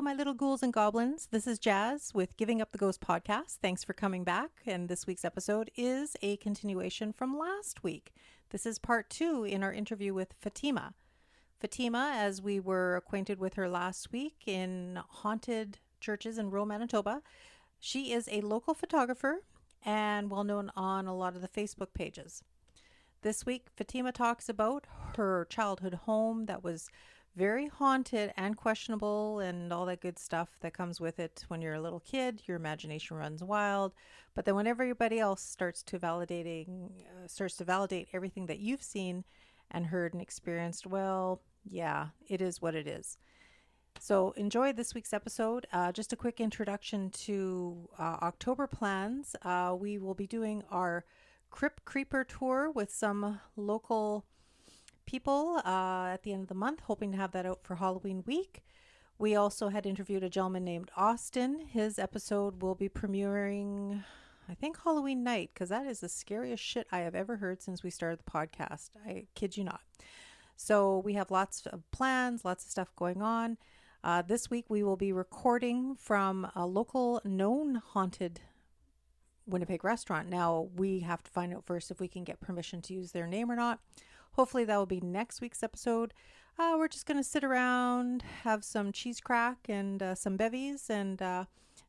Hello, my little ghouls and goblins. This is Jas with Giving Up the Ghost podcast. Thanks for coming back. And this week's episode is a continuation from last week. This is part 2 in our interview with Fatima. Fatima, as we were acquainted with her last week in haunted churches in rural Manitoba, she is a local photographer and well known on a lot of the Facebook pages. This week, Fatima talks about her childhood home that was very haunted and questionable and all that good stuff that comes with it. When you're a little kid, your imagination runs wild. But then when everybody else starts to validate everything that you've seen and heard and experienced, well, yeah, it is what it is. So enjoy this week's episode. Just a quick introduction to October plans. We will be doing our Crypt Creeper tour with some local people at the end of the month, hoping to have that out for Halloween week. We also had interviewed a gentleman named Austin. His episode will be premiering, I think, Halloween night, because that is the scariest shit I have ever heard since we started the podcast. I kid you not. So we have lots of plans, lots of stuff going on. This week we will be recording from a local known haunted Winnipeg restaurant. Now we have to find out first if we can get permission to use their name or not. Hopefully that will be next week's episode. We're just going to sit around, have some cheese crack and some bevies, and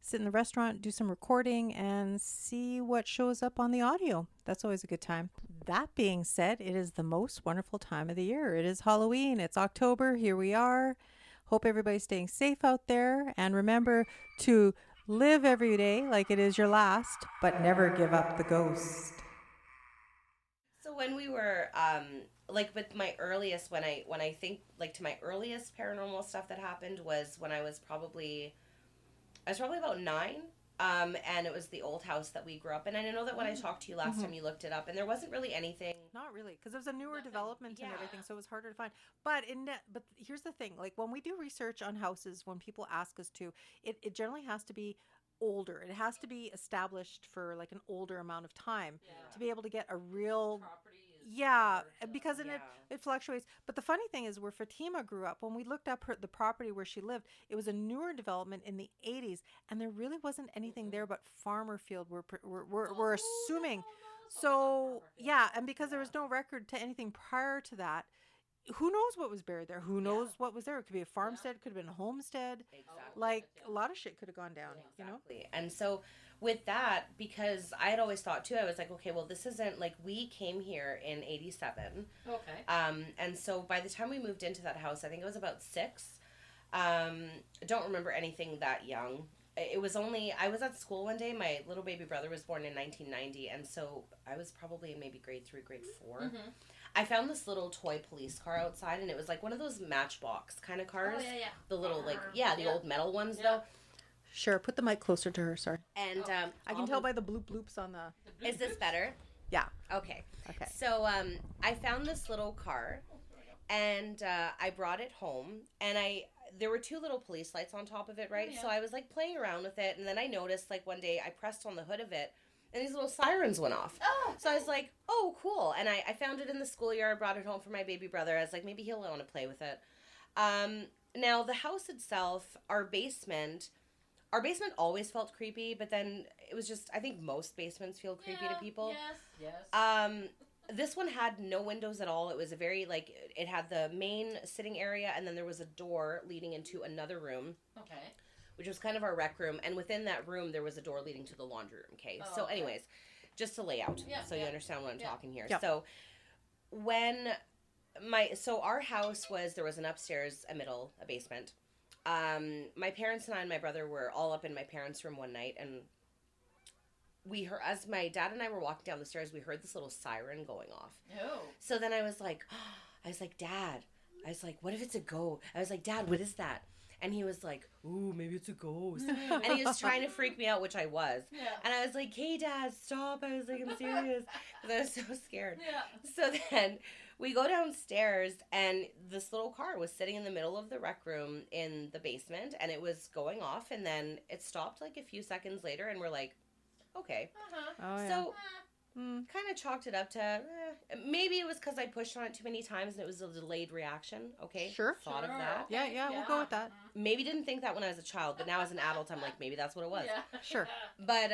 sit in the restaurant, do some recording, and see what shows up on the audio. That's always a good time. That being said, it is the most wonderful time of the year. It is Halloween. It's October. Here we are. Hope everybody's staying safe out there. And remember to live every day like it is your last, but never give up the ghost. So when we were like with my earliest, when I think like to my earliest paranormal stuff that happened was when I was probably about 9, and it was the old house that we grew up in. And I know that when I talked to you last time, you looked it up, and there wasn't really anything. Not really, because it was a newer development and everything, so it was harder to find. But here's the thing: like when we do research on houses, when people ask us to, it generally has to be older. It has to be established for like an older amount of time to be able to get a real because it fluctuates. But the funny thing is, where Fatima grew up, when we looked up the property where she lived, it was a newer development in the 80s, and there really wasn't anything there but farmer field. We're assuming. So yeah, and because there was no record to anything prior to that, who knows what was buried there? Who knows what was there? It could be a farmstead, could have been a homestead. Exactly. Like a lot of shit could have gone down, Exactly. You know? And so with that, because I had always thought too, I was like, okay, well, this isn't like, we came here in 87. Okay. And so by the time we moved into that house, I think it was about 6. Don't remember anything that young. It was only, I was at school one day. My little baby brother was born in 1990. And so I was probably in maybe grade 3, grade 4. Mm-hmm. I found this little toy police car outside, and it was like one of those Matchbox kind of cars. Oh, yeah. The little, the old metal ones, though. Sure, put the mic closer to her, sorry. And I can tell by the bloop bloops on the... Is this better? Yeah. Okay. So I found this little car, and I brought it home, and there were 2 little police lights on top of it, right? Oh, yeah. So I was like playing around with it, and then I noticed like one day I pressed on the hood of it, and these little sirens went off. Oh. So I was like, oh, cool. And I found it in the schoolyard, brought it home for my baby brother. I was like, maybe he'll want to play with it. Now, the house itself, our basement always felt creepy, but then it was just, I think most basements feel creepy to people. Yes. This one had no windows at all. It was a very, like, it had the main sitting area, and then there was a door leading into another room. Okay. Which was kind of our rec room, and within that room there was a door leading to the laundry room. Okay, so anyways, just to lay out, so you understand what I'm talking here. Yep. So when our house was, there was an upstairs, a middle, a basement. My parents and I and my brother were all up in my parents' room one night, and we heard, as my dad and I were walking down the stairs, we heard this little siren going off. Oh. So then I was like, Dad, what if it's a ghost? I was like, Dad, what is that? And he was like, ooh, maybe it's a ghost. And he was trying to freak me out, which I was. Yeah. And I was like, hey, Dad, stop. I was like, I'm serious. Because I was so scared. Yeah. So then we go downstairs, and this little car was sitting in the middle of the rec room in the basement, and it was going off, and then it stopped like a few seconds later, and we're like, okay. Uh-huh. Oh, yeah. So kind of chalked it up to maybe it was because I pushed on it too many times and it was a delayed reaction. Okay, Sure. Thought of that. Yeah, we'll go with that. Maybe didn't think that when I was a child, but now as an adult, I'm like, maybe that's what it was. Yeah. Sure. But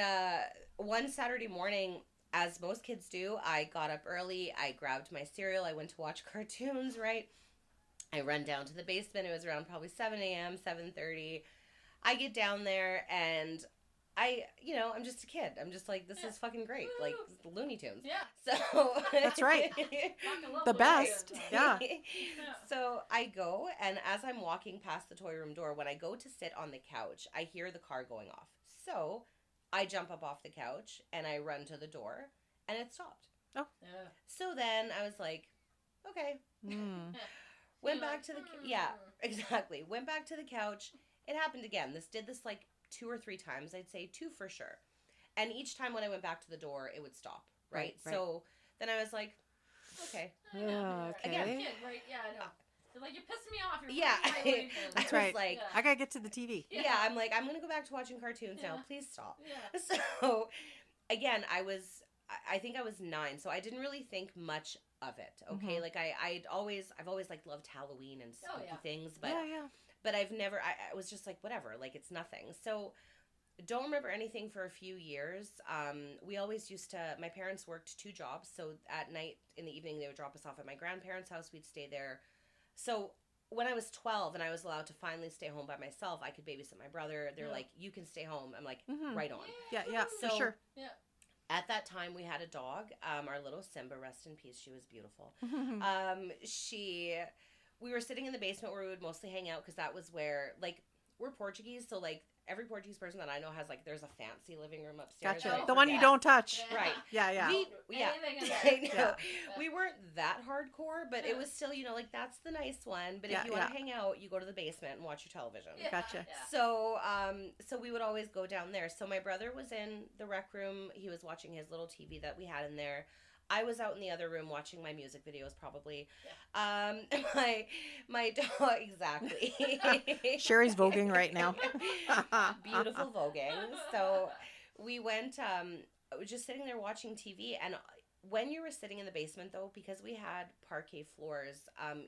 one Saturday morning, as most kids do, I got up early. I grabbed my cereal. I went to watch cartoons, right? I run down to the basement. It was around probably 7 a.m., 7:30. I get down there and I'm just a kid. I'm just like, this is fucking great. Woo. Like, Looney Tunes. Yeah. So That's right. Fucking love The Looney best. Tunes. Yeah. So I go, and as I'm walking past the toy room door, when I go to sit on the couch, I hear the car going off. So I jump up off the couch, and I run to the door, and it stopped. Yeah. So then I was like, okay. Went back to the... Yeah, exactly. Went back to the couch. It happened again. Did this like 2 or 3 times, I'd say 2 for sure. And each time when I went back to the door, it would stop, right? So then I was like, okay. Yeah, okay. Again. Kid, right? Yeah, I know. They're like, you're pissing me off. You're Yeah. ruining my Looney Tunes. That's I was right. like, I gotta get to the TV. yeah, I'm like, I'm going to go back to watching cartoons now. Yeah. Please stop. Yeah. So, again, I think I was 9, so I didn't really think much of it, okay? Mhm. Like, I've always like loved Halloween and spooky things, but Yeah. I've never, I was just like, whatever, like, it's nothing. So, don't remember anything for a few years. We always used to, my parents worked 2 jobs, so at night, in the evening, they would drop us off at my grandparents' house, we'd stay there. So, when I was 12 and I was allowed to finally stay home by myself, I could babysit my brother. They're like, you can stay home. I'm like, right on. Yeah, So, for sure. Yeah. At that time, we had a dog, our little Simba, rest in peace, she was beautiful. We were sitting in the basement where we would mostly hang out because that was where, like, we're Portuguese, so, like, every Portuguese person that I know has, like, there's a fancy living room upstairs. Gotcha. Oh, The one you yeah. don't touch. Yeah. Right. Yeah. Yeah. Anything in I there. know. Yeah. We weren't that hardcore, but it was still, like, that's the nice one. But if you want to hang out, you go to the basement and watch your television. Yeah. Gotcha. Yeah. So we would always go down there. So my brother was in the rec room. He was watching his little TV that we had in there. I was out in the other room watching my music videos, probably. Yeah. My dog, exactly. Sherry's voguing right now. Beautiful voguing. So we went, just sitting there watching TV, and when you were sitting in the basement, though, because we had parquet floors,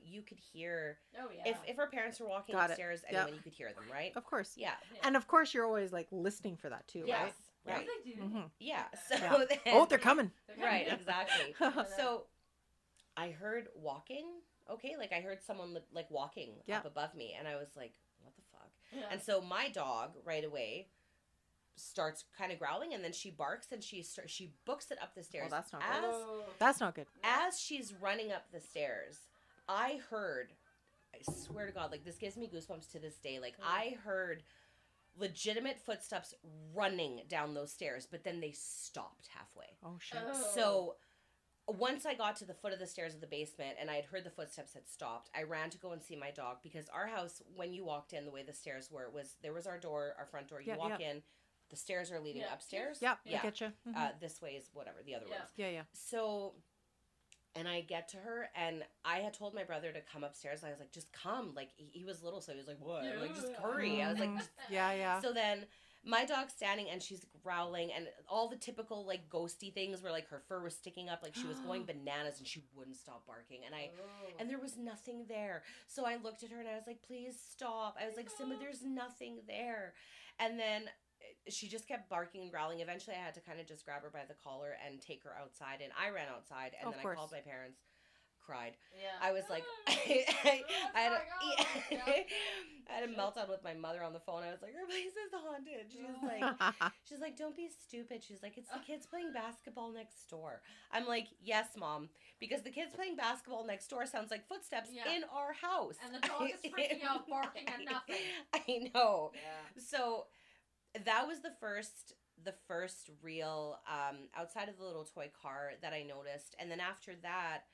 you could hear, Oh, yeah. if our parents were walking Got it. upstairs, Yep. anyone, you could hear them, right? Of course. Yeah. And of course, you're always like listening for that too, Yes. right? What Right. do they do? Mm-hmm. Yeah. So Yeah. then, Oh, they're coming. right, exactly. Yeah. So I heard walking. Okay, like I heard someone like walking up above me, and I was like, "What the fuck?" Yeah. And so my dog right away starts kind of growling, and then she barks, and she books it up the stairs. Oh, that's not good. Oh. That's not good. As she's running up the stairs, I heard, I swear to God, like this gives me goosebumps to this day. Like I heard legitimate footsteps running down those stairs, but then they stopped halfway. Oh shit. Oh. So once I got to the foot of the stairs of the basement and I had heard the footsteps had stopped, I ran to go and see my dog, because our house, when you walked in, the way the stairs were, there was our door, our front door. You walk in, the stairs are leading upstairs. Yeah, Yeah. I get you. This way is whatever, the other Yeah. rooms. Yeah. So, and I get to her, and I had told my brother to come upstairs. I was like, just come. Like, he was little, so he was like, what? I'm like, just hurry. I was like, just... Yeah. So then my dog's standing, and she's growling, and all the typical, like, ghosty things where, like, her fur was sticking up, like, she was going bananas, and she wouldn't stop barking. And there was nothing there. So I looked at her, and I was like, please stop. I was like, Simba, there's nothing there. And then she just kept barking and growling. Eventually, I had to kind of just grab her by the collar and take her outside. And I ran outside, and then I called my parents, cried. Yeah. I was like, I had a meltdown with my mother on the phone. I was like, her place is haunted. She's like, don't be stupid. She's like, it's the kids playing basketball next door. I'm like, yes, Mom, because the kids playing basketball next door sounds like footsteps in our house. And the dog is freaking out, barking at nothing. I know. Yeah. So that was the first real outside of the little toy car that I noticed. And then after that,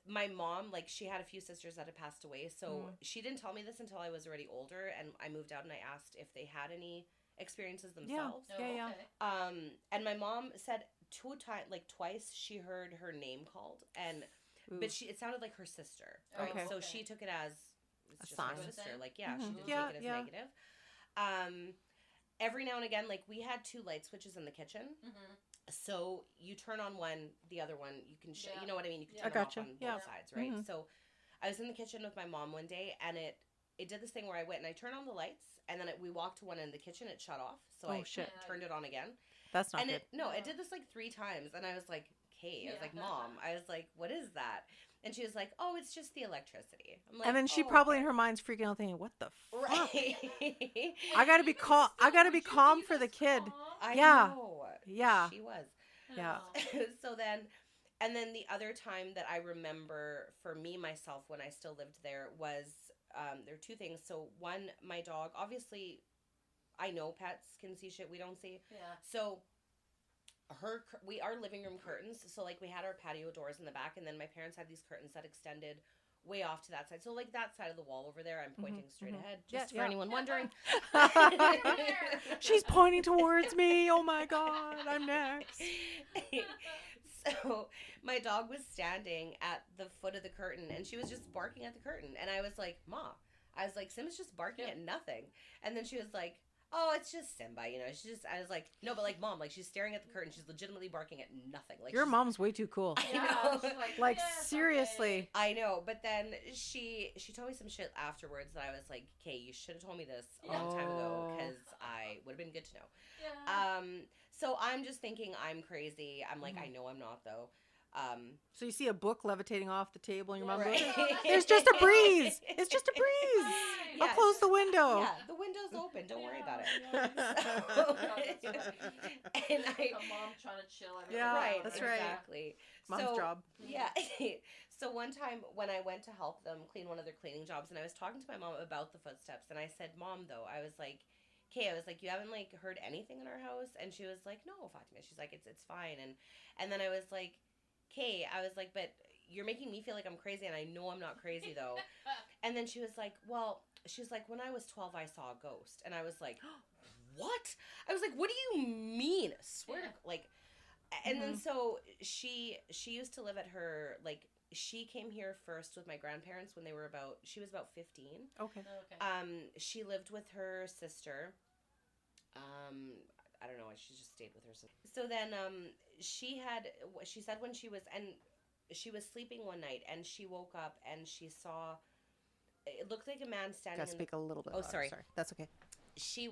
my mom, like, she had a few sisters that had passed away, so she didn't tell me this until I was already older, and I moved out and I asked if they had any experiences themselves. Yeah. And my mom said twice she heard her name called, and but it sounded like her sister, right? Okay. So she took it as it's A just my sign. sister, like she didn't Yeah, take it as negative. every now and again, like we had 2 light switches in the kitchen. Mm-hmm. So you turn on one, the other one, you can, you know what I mean? You can Yeah. turn I it off gotcha. on Yeah. both sides, right? Mhm. So I was in the kitchen with my mom one day, and it did this thing where I went and I turned on the lights, and then we walked to one end of the kitchen, it shut off. So Oh, I shit. turned it on again. That's not And good. it did this like 3 times, and I was like, "Okay," I was Yeah. like, "Mom," I was like, "What is that?" And she was like, "Oh, it's just the electricity." I'm like, And then she "Oh, probably okay." in her mind's freaking out thinking, what the fuck? Right. I gotta be calm. I gotta be calm for the kid. I Yeah. know. Yeah. She was. Yeah. So then, and then the other time that I remember for me, myself, when I still lived there was, there are 2 things. So one, my dog, obviously, I know pets can see shit we don't see. Yeah. So our living room curtains, so like we had our patio doors in the back, and then my parents had these curtains that extended way off to that side. So like that side of the wall over there, I'm pointing straight ahead, just for anyone wondering. She's pointing towards me. Oh my God, I'm next. So my dog was standing at the foot of the curtain, and she was just barking at the curtain, and I was like, "Ma," I was like, "Simba's just barking at nothing," and then she was like, "Oh, it's just Simba, you know." I was like, "No, but like, Mom, like she's staring at the curtain, she's legitimately barking at nothing." Like Your mom's way too cool. I Yeah, know. she's Like, "Yeah, it's seriously. I know, but then she told me some shit afterwards that I was like, "Okay, you should have told me this a long time ago, Oh. because I would have been good to know." Yeah. So I'm just thinking I'm crazy. I'm like, I know I'm not though. So you see a book levitating off the table, and your mom Right. goes, "There's just a breeze. It's just a breeze. Fine. Yeah, I'll close the window." Yeah, the window's open. Don't worry about it. Yeah. And Like a mom trying to chill. Yeah, right, that's right. exactly. Mom's So, job. Yeah. So one time when I went to help them clean one of their cleaning jobs, and I was talking to my mom about the footsteps, and I said, "Mom, though," I was like, "Okay," I was like, "You haven't like heard anything in our house?" And she was like, "No, Fatima." She's like, "It's fine." And then I was like, "Okay," I was like, "But you're making me feel like I'm crazy, and I know I'm not crazy though." And then she was like, "Well," she's like, "When I was 12, I saw a ghost," and I was like, "What?" I was like, "What do you mean?" Swear to like. And then so she used to live at her, like, she came here first with my grandparents when she was about 15. Okay. Okay. She lived with her sister. I don't know, she just stayed with her sister. So then she said when she was sleeping one night, and she woke up and she saw, it looked like a man standing Gotta speak a little bit louder. sorry. That's okay. She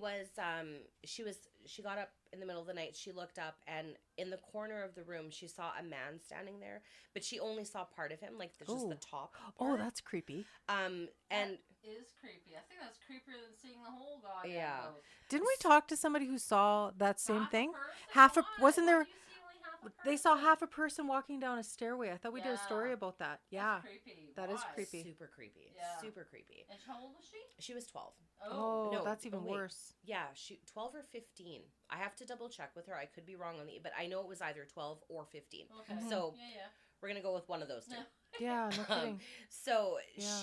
got up in the middle of the night, she looked up, and in the corner of the room she saw a man standing there, but she only saw part of him, like just the top Oh, part. that's creepy. And That is creepy. I think that's creepier than seeing the whole goddamn Yeah. ghost. Didn't we talk to somebody who saw that same Half a thing? person? Why? Wasn't Why there? do you see only half a They saw person? half a person walking down a stairway. I thought we did a story Yeah. about that. Yeah. That's creepy. That is Why? creepy. super creepy. Yeah. Super creepy. And how old was she? She was 12. Oh, No, that's even wait. worse. Yeah, 12 or 15. I have to double check with her. I could be wrong on but I know it was either 12 or 15. Okay. So Yeah. we're gonna go with one of those two. Yeah. Yeah, no kidding. So Yeah.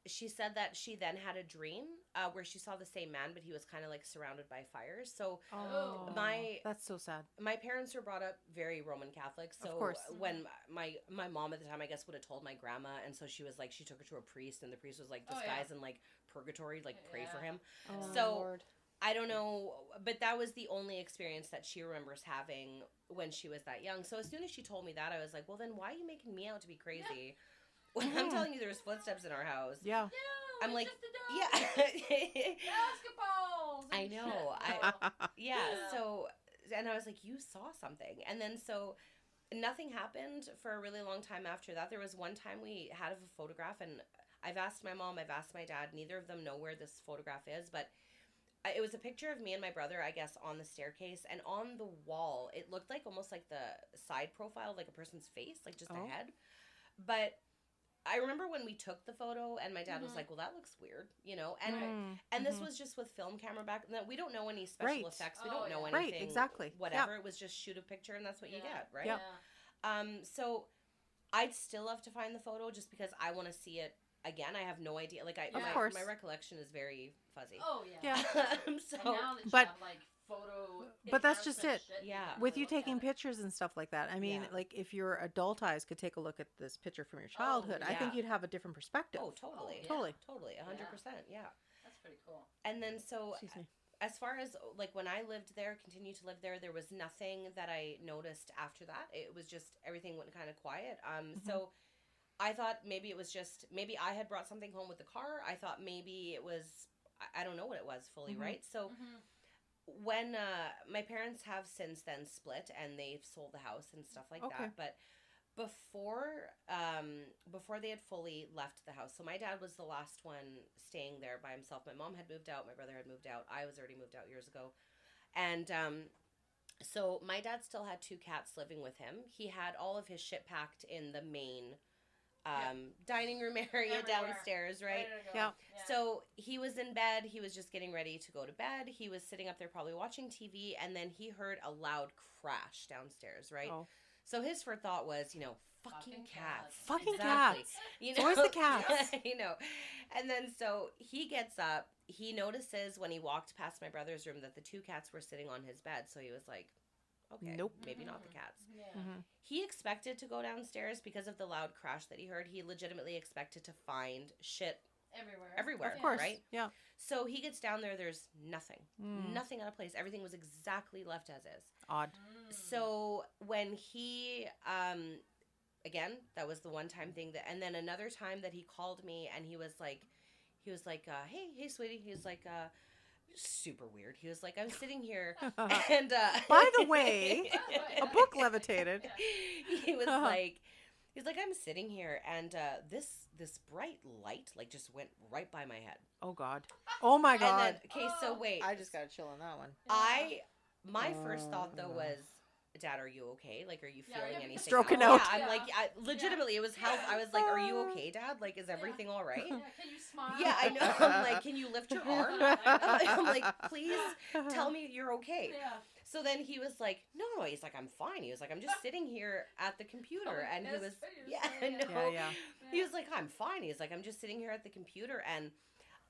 she said that she then had a dream where she saw the same man, but he was kind of like surrounded by fires. So Oh, my- that's so sad. my parents were brought up very Roman Catholic. So Of course. when my mom at the time, I guess, would have told my grandma, and so she was like, she took her to a priest, and the priest was like Oh, yeah. disguised in like purgatory, like pray for Yeah. him. Oh, So- Lord. I don't know, but that was the only experience that she remembers having when she was that young. So as soon as she told me that, I was like, well, then why are you making me out to be crazy? When I'm telling you there's footsteps in our house. Yeah. No, I'm it's like, just a yeah. dog. Basketballs. I and know. shit. Yeah, Yeah. so, and I was like, you saw something. And then so nothing happened for a really long time after that. There was one time we had a photograph, and I've asked my mom, I've asked my dad, neither of them know where this photograph is, but it was a picture of me and my brother, I guess, on the staircase, and on the wall, it looked like almost like the side profile of like a person's face, like just a head. But I remember when we took the photo, and my dad was like, well, that looks weird, you know? And this was just with film camera back. No, we don't know any special Right. effects. We Oh, don't know yeah. anything. Right, exactly. Whatever. It was just shoot a picture, and that's what you Yeah. get, right? Yep. So I'd still love to find the photo just because I want to see it again. I have no idea. Like, Of course. my recollection is very fuzzy. Oh yeah. Yeah. And So now that you But- have like photo. but that's just enhancement it. shit, you Yeah. can With you look at taking it. pictures and stuff like that, I mean, Yeah. like if your adult eyes could take a look at this picture from your childhood, I think yeah. you'd have a different perspective. oh, totally. Oh, yeah. Totally. Totally. 100%. Yeah. That's pretty cool. And then so Excuse me. as far as like when I lived there, continued to live there, there was nothing that I noticed after that. It was just everything went kind of quiet. So I thought maybe it was just maybe I had brought something home with the car. I thought maybe it was I don't know what it was fully, right? So when my parents have since then split and they've sold the house and stuff like that, but before they had fully left the house, so my dad was the last one staying there by himself. My mom had moved out, my brother had moved out, I was already moved out years ago, and so my dad still had 2 cats living with him. He had all of his shit packed in the main dining room area downstairs, right? Yeah. So he was in bed. He was just getting ready to go to bed. He was sitting up there probably watching TV, and then he heard a loud crash downstairs, right? Oh. So his first thought was, fucking cats. Fucking exactly. cats. Where's the cats? And then so he gets up. He notices when he walked past my brother's room that the 2 cats were sitting on his bed. So he was like, okay, nope, maybe not the cats. Yeah. He expected to go downstairs because of the loud crash that he heard. He legitimately expected to find shit everywhere. Of course. Right? Yeah. So he gets down there. There's nothing. Nothing out of place. Everything was exactly left as is. Odd. So when he, again, that was the one time thing that, and then another time that he called me and he was like, hey, sweetie. He was like, super weird. He was like, I'm sitting here and, by the way, a book levitated. He was like, I'm sitting here and, this bright light, like, just went right by my head. Oh, God. Oh, my God. And then, okay, so wait. I just got to chill on that one. My first thought, though, was, Dad, are you okay? Like, are you feeling anything? Stroking out. Yeah, I'm like, legitimately, it was health. I was like, are you okay, Dad? Like, is everything all right? Yeah, can you smile? Yeah, I know. I'm like, can you lift your arm? I'm like, please tell me you're okay. Yeah. So then he was like, no. He's like, I'm fine. He was like, I'm just sitting here at the computer. And he was, I know. Yeah. He was like, I'm fine. He's like, I'm just sitting here at the computer. And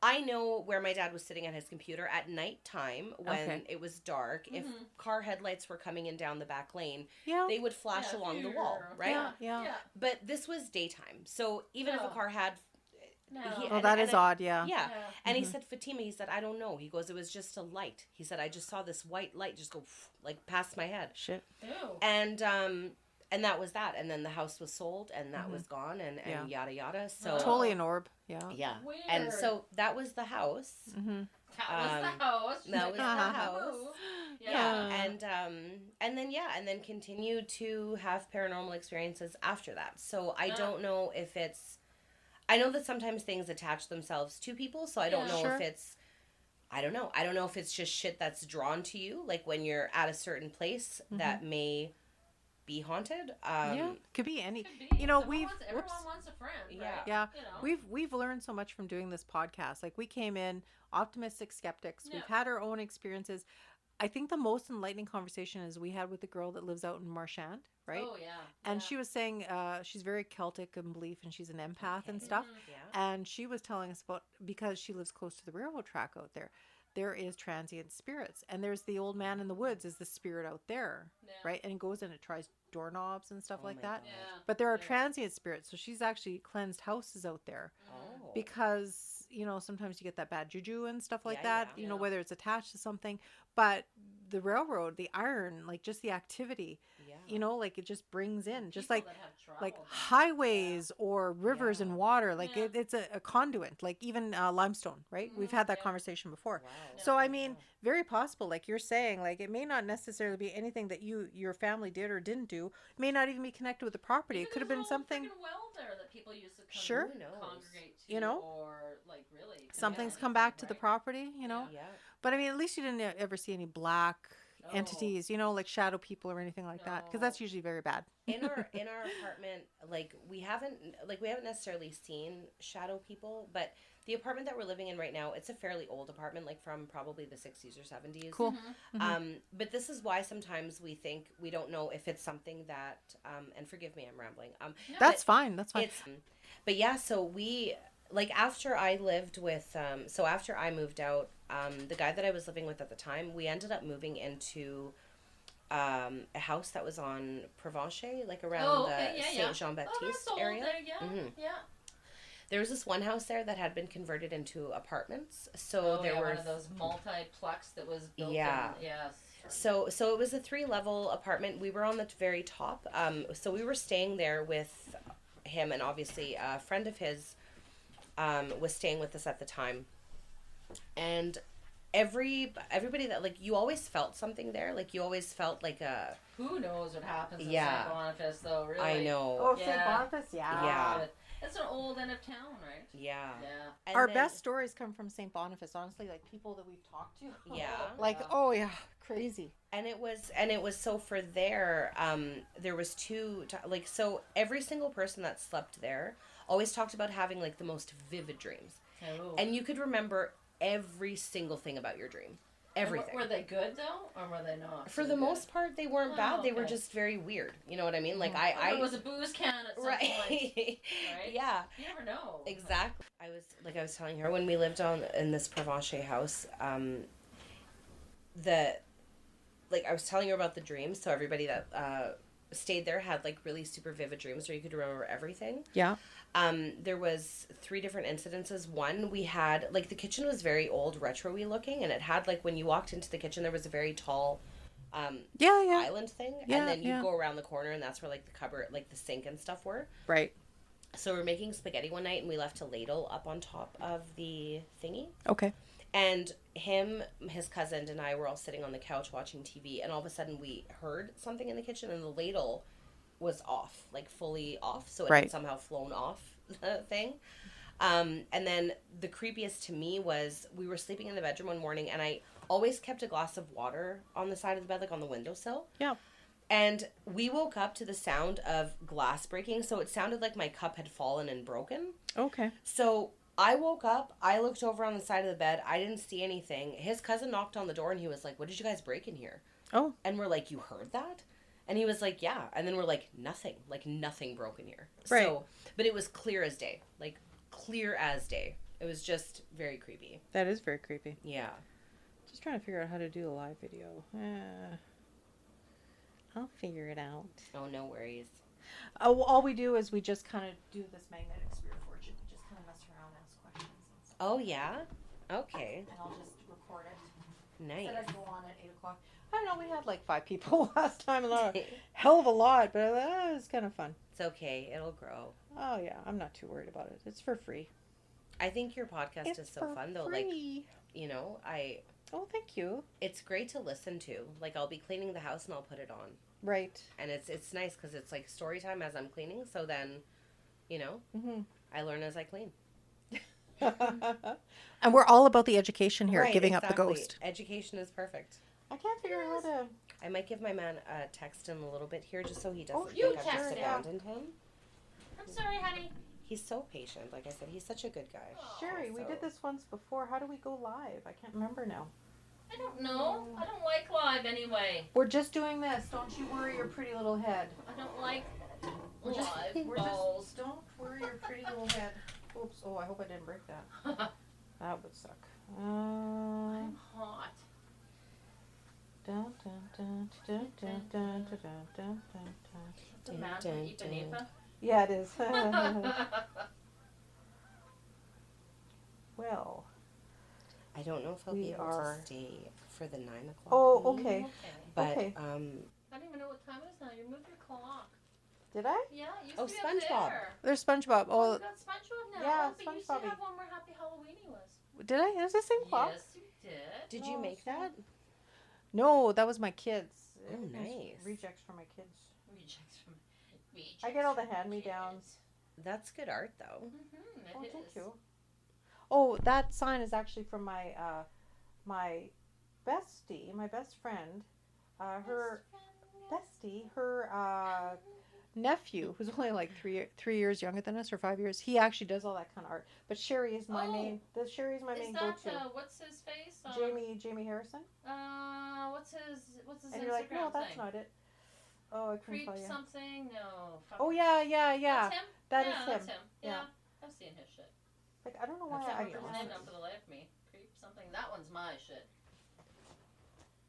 I know where my dad was sitting at his computer at nighttime when it was dark. If car headlights were coming in down the back lane, they would flash along the wall, right? Yeah. But this was daytime. So even if a car had... that is odd, yeah. Yeah. And he said, Fatima, he said, I don't know. He goes, it was just a light. He said, I just saw this white light just go like past my head. Shit. Ew. And that was that. And then the house was sold and that was gone and yada yada. So totally an orb. Yeah. Yeah. Weird. And so that was the house. That was the house. That was the house. Yeah. And then continued to have paranormal experiences after that. So I don't know if it's, I know that sometimes things attach themselves to people, so I don't know if it's, I don't know. I don't know if it's just shit that's drawn to you, like when you're at a certain place that may be haunted. Could be any. Could be. You know, everyone wants a friend. Right? Yeah. You know? We've learned so much from doing this podcast. Like, we came in optimistic skeptics. We've had our own experiences. I think the most enlightening conversation is we had with the girl that lives out in Marchand, right? Oh, yeah. And she was saying she's very Celtic in belief and she's an empath and stuff. Yeah. And she was telling us about, because she lives close to the railroad track out there is transient spirits. And there's the old man in the woods is the spirit out there, right? And it goes and it tries doorknobs and stuff like that. God. Yeah. But there are transient spirits. So she's actually cleansed houses out there because, you know, sometimes you get that bad juju and stuff like that, you know, whether it's attached to something. But the railroad, the iron, like just the activity, you know, like it just brings in just People like highways or rivers and water, like it's a conduit, like even limestone, right? We've had that conversation before. Wow. So, I mean, very possible, like you're saying, like it may not necessarily be anything that your family did or didn't do. It may not even be connected with the property. It could have been something. Well there that people used to congregate to, you know, or like really something's come back to the property, you know. Yeah. But I mean, at least you didn't ever see any black entities, you know, like shadow people or anything like that, because that's usually very bad. In our apartment, like we haven't necessarily seen shadow people, but the apartment that we're living in right now, it's a fairly old apartment, like from probably the 60s or 70s. Cool. But this is why sometimes we think we don't know if it's something that and forgive me, I'm rambling. That's fine. That's fine. But yeah, so we, like, after I lived with so after I moved out, the guy that I was living with at the time, we ended up moving into a house that was on Provencher, like around the Saint Jean Baptiste area. There was this one house there that had been converted into apartments. So there were one of those multiplex that was built. Yeah. Yes. So it was a 3-level apartment. We were on the very top. So we were staying there with him, and obviously a friend of his was staying with us at the time. And everybody that, like, you always felt something there. Like, you always felt like a... Who knows what happens in Yeah. St. Boniface, though, really. I know. Oh, Yeah. St. Boniface? Yeah. Yeah. It's an old end of town, right? Yeah. Yeah. And Our then- best stories come from St. Boniface, honestly, like people that we've talked to. Yeah. Like, Yeah. oh yeah, crazy. And it was so for there was so every single person that slept there always talked about having like the most vivid dreams. Oh. And you could remember every single thing about your dream. Everything. Were they good, though? Or were they not? For so the good? most part, they weren't Oh, bad. They were okay. just very weird. You know what I mean? Like, It was a booze can at some right. point. Right? Yeah. You never know. Exactly. I was telling her when we lived in this Provencher house, I was telling her about the dreams, so everybody that stayed there had like really super vivid dreams where you could remember everything. Yeah. There was 3 different incidences. One, we had like the kitchen was very old, retro-y looking, and it had like when you walked into the kitchen there was a very tall island thing, Yeah, and then you yeah. go around the corner and that's where like the cupboard, like the sink and stuff were. Right. So we were making spaghetti one night and we left a ladle up on top of the thingy. Okay. And his cousin, and I were all sitting on the couch watching TV, and all of a sudden we heard something in the kitchen, and the ladle was off, like fully off, so it Right. had somehow flown off the thing. And then the creepiest to me was we were sleeping in the bedroom one morning, and I always kept a glass of water on the side of the bed, like on the windowsill. Yeah. And we woke up to the sound of glass breaking, so it sounded like my cup had fallen and broken. Okay. So I woke up, I looked over on the side of the bed, I didn't see anything. His cousin knocked on the door and he was like, "What did you guys break in here?" Oh. And we're like, "You heard that?" And he was like, "Yeah." And then we're like, nothing broke in here. Right. So, but it was clear as day. Like, clear as day. It was just very creepy. That is very creepy. Yeah. Just trying to figure out how to do a live video. I'll figure it out. Oh, no worries. All we do is we just kind of do this magnetic sphere of fortune. We just kind of mess around, ask questions, and stuff. Oh, yeah? Okay. And I'll just record it. Nice. Then I go on at 8 o'clock. I don't know, we had like 5 people last time. A hell of a lot, but it was kind of fun. It's okay. It'll grow. Oh, yeah. I'm not too worried about it. It's for free. I think your podcast is so fun, though. Like, you know, Oh, thank you. it's great to listen to. Like, I'll be cleaning the house and I'll put it on. Right. And it's nice because it's like story time as I'm cleaning. So then, you know, I learn as I clean. And we're all about the education here, Right, Giving Up the exactly. Ghost. Education is perfect. I can't figure out how to... I might give my man a text in a little bit here just so he doesn't you think I've just text him. abandoned him. I'm sorry, honey. He's so patient. Like I said, he's such a good guy. Sherry, we So- did this once before. How do we go live? I can't remember now. I don't know. I don't like live anyway. We're just doing this. Don't you worry your pretty little head. I don't like We're just, live we're balls. just, don't worry your pretty little head. Oops. Oh, I hope I didn't break that. That would suck. I'm hot. Dun, dun, dun, dun, dun, dun, dun, dun, dun, dun. The man from Ipanema. Yeah, it is. Well, I don't know if he'll We be able are- to stay for the 9 o'clock. oh, meeting, okay. But Okay. I don't even know what time it is now. You moved your clock. Did I? Yeah, it used Oh, to be up SpongeBob. there. There's SpongeBob. Oh, Oh, you got SpongeBob now. yeah, Oh, but you used SpongeBob. to have one where Happy Halloweeny was. did I? It was the same clock. Yes, you did. did you Oh, make so- that? No, that was my kids. Oh, Everything's nice. Rejects from my kids. Rejects from I get all the rejects from hand-me-downs. That's good art, though. kids. Oh, It thank is. you. Oh, that sign is actually from my my bestie, my best friend. Her bestie, her nephew, who's only like 3 years younger than us, or 5 years. He actually does all that kind of art. But Sherry is my Oh. main. Sherry is my Is main that go-to. what's his face? Jamie Harrison. What's his And Instagram you're like, no, that's thing? not it. Oh, I couldn't Creep tell you. something? No. Fuck. Oh yeah. That's him. That yeah, is That's him. him. Yeah. Yeah. I've seen his shit. Like I don't know why I can't I remember his name now for the life of me. Creep something. That one's my shit.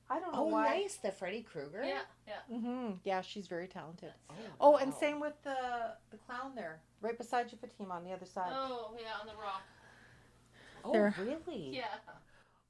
I don't know Oh, why. nice. The Freddy Krueger? Yeah, yeah. Mm-hmm. Yeah, she's very talented. Oh, And wow. same with the clown there, right beside you, Fatima, on the other side. Oh, yeah, on the rock. Oh, There. really? Yeah.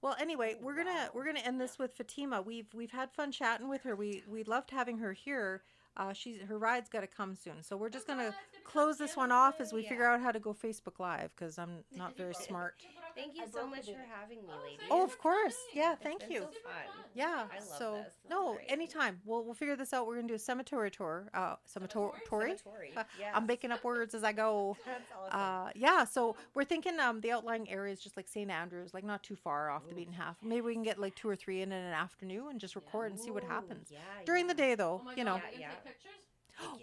Well, anyway, Oh, we're gonna wow. end this with Fatima. We've had fun chatting with her. We loved having her here. Her ride's got to come soon, so we're just gonna close this one off as we Yeah. figure out how to go Facebook Live because I'm not very smart. Thank you I so broke much it. for having me, ladies. Oh, of course. Yeah, It's thank been you. so fun. Yeah. I love so this. This is no, great. anytime. We'll figure this out. We're gonna do a cemetery tour. Cemetery. Cemetery. Yes. I'm making up words as I go. That's awesome. Yeah, so we're thinking the outlying areas just like St. Andrews, like not too far off the beaten path. Maybe we can get like 2 or 3 in an afternoon and just record and see what Ooh, happens. yeah, During the yeah. day though, Oh my you God, know. you Yeah, gonna yeah. take pictures?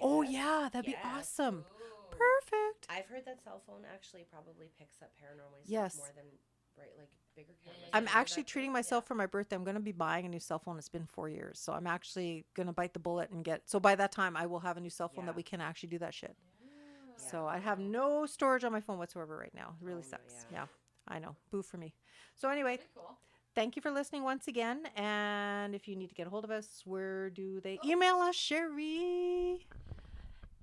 Oh Yes. yeah, that'd be Yes. awesome. Ooh. Perfect. I've heard that cell phone actually probably picks up paranormal stuff Yes. more than like bigger cameras. I'm Have you heard actually that too? treating myself for my birthday. I'm going to be buying a new cell phone. It's been 4 years. So I'm actually going to bite the bullet and get. So by that time, I will have a new cell phone that Yeah. we can actually do that shit. Yeah. So I have no storage on my phone whatsoever right now. It really Oh, no, sucks. yeah. Yeah, I know. Boo for me. So anyway, Pretty cool. thank you for listening once again. And if you need to get a hold of us, where do they email us, Sherry?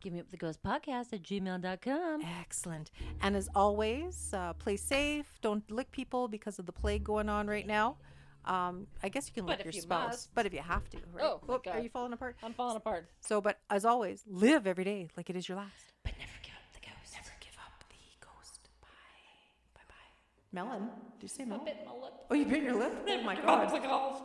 Givinguptheghostpodcast@gmail.com. Excellent. And as always, play safe. Don't lick people because of the plague going on right now. I guess you can But lick if your you spouse, must. but if you have to, right? Oh, my Are God. you falling apart? I'm falling apart. So, but as always, live every day like it is your last. But never give up the ghost. Never give up the ghost. Bye. Bye. Melon, did you say I Melon? bit my lip. Oh, you bit your lip? Oh my Never give up God. the ghost.